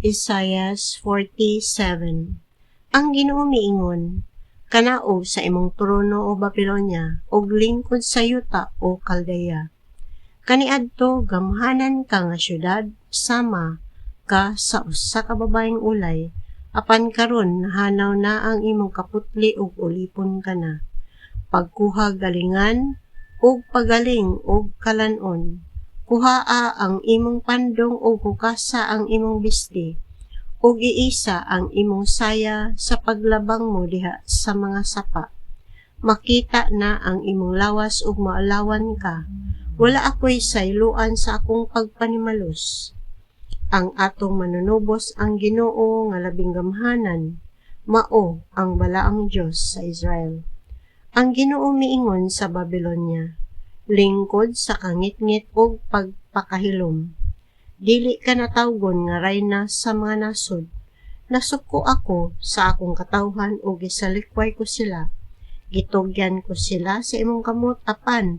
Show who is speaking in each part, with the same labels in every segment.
Speaker 1: Isaias 47. Ang Ginoo miingon, kanaog sa imong trono o Babilonia, og lingkod sa yuta o Kaldea. Kaniadto gamhanan ka nga syudad, sama ka sa usa ka babaeng ulay, apan karon nahanaw na ang imong kaputli ug ulipon ka na. Pagkuha galingan ug pagaling ug kalanon. Kuhaa ang imong pandong ug hukasa ang imong bisti, ug iisa ang imong saya sa paglabang mo diha sa mga sapa. Makita na ang imong lawas ug maalawan ka. Wala ako'y sayluan sa akong pagpanimalos. Ang atong manunubos ang Ginoo nga labing gamhanan, mao ang balaang Dios sa Israel. Ang Ginoo miingon sa Babilonia, lingkod sa kangitngit ug pagpakahilom. Dili ka natawgon nga reyna sa mga nasod. Nasuko ako sa akong katawhan ug gisalikway ko sila. Gitugyan ko sila sa imong kamot apan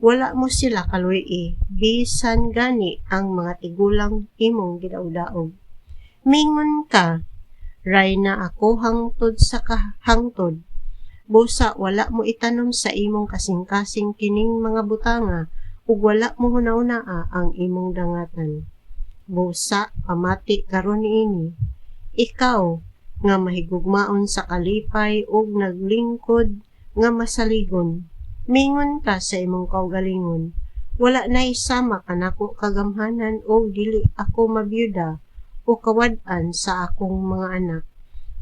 Speaker 1: wala mo sila kaluy-i, bisan gani ang mga tigulang imong gidaudaog. Mingon ka, reyna ako hangtod sa kahangtod. Busa wala mo itanom sa imong kasing-kasing kining mga butanga ug wala mo hunaw-naa ang imong dangatan. Busa pamati karon niini. Ikaw nga mahigugmaon sa kalipay ug naglingkod nga masaligon. Mingon ka sa imong kaugalingon. Wala na isama kanako kagamhanan o dili ako mabiyuda o kawad-an sa akong mga anak.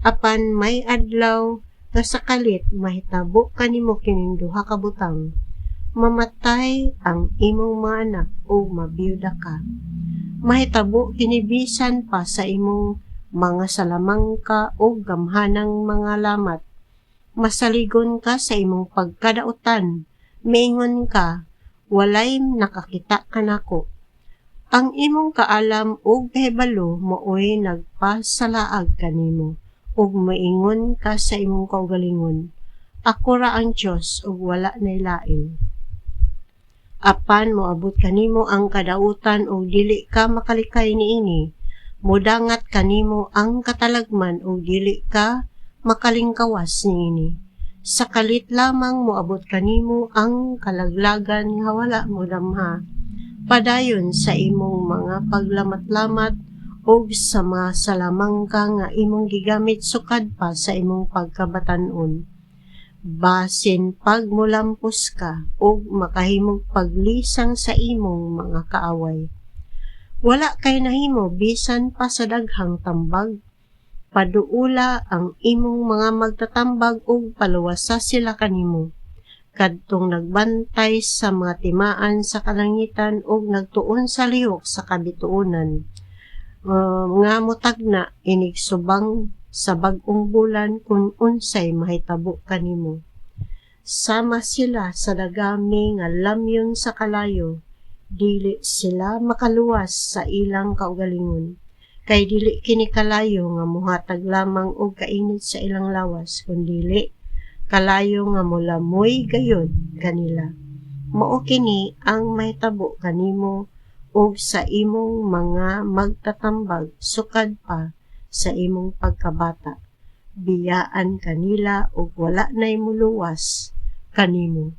Speaker 1: Apan may adlaw nga sa kalit mahitabo kanimo kining duha ka butang. Mamatay ang imong mga anak o mabiyuda ka. Mahitabo kinibisan pa sa imong mga salamangka o gamhanang mga lamat. Masaligon ka sa imong pagkadautan. Mingon ka, walay nakakita kanako. Ang imong kaalam ug kahibalo maoy nagpasalaag kanimo. Ug maingon ka sa imong kaugalingon, ako ra ang Dios ug wala nay lain. Apan moabot kanimo ang kadautan ug dili ka makalikay niini. Modangat kanimo ang katalagman ug dili ka makalingkawas niini. Sa kalit lamang moabot kanimo ang kalaglagan nga wala mo damha. Padayon sa imong mga paglamat-lamat ug sa mga salamangka nga imong gigamit sukad pa sa imong pagkabatan-on. Basin pag mulampos ka ug makahimog paglisang sa imong mga kaaway. Wala kay nahimo bisan pa sa daghang tambag. Paduula ang imong mga magtatambag ug paluwasa sila kanimo. Kadtong nagbantay sa mga timaan sa kalangitan ug nagtuon sa lihok sa kabituonan. Nga mutagna inig subang sa bag-ong bulan kung unsay mahitabo kanimo. Sama sila sa dagami nga lamyon sa kalayo, dili sila makaluwas sa ilang kaugalingon. Kay dili kini kalayo nga muhatag lamang og kainit sa ilang lawas, kundili kalayo nga mulamoy gayud kanila. Mao kini ang mahitabo kanimo ug sa imong mga magtatambag sukad pa sa imong pagkabata. Biyaan kanila ug wala nay muluwas kanimo.